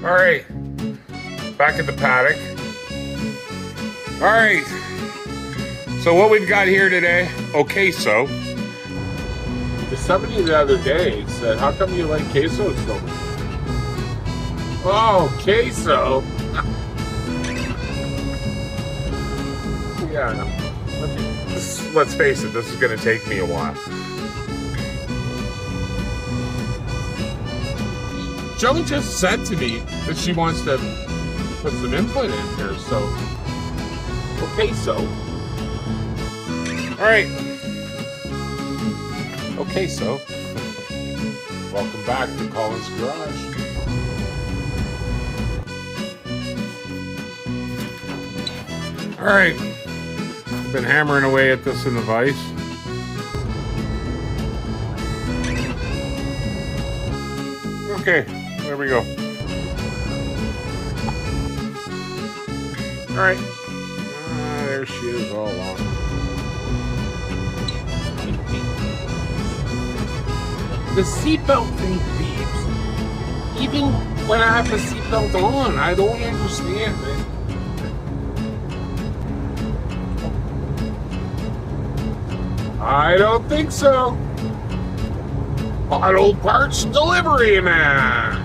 All right, back at the paddock. All right, so what we've got here today, queso. Somebody the other day said, how come you like queso so much? Oh, queso. Yeah, let's face it, this is going to take me a while. Joe just said to me that she wants to put some input in here, so queso. All right. Okay, so welcome back to Colin's Garage. All right, I've been hammering away at this in the vise. Okay, there we go. All right, there she is all along. The seatbelt thing beeps. Even when I have the seatbelt on, I don't understand it. I don't think so. Auto Parts Delivery Man.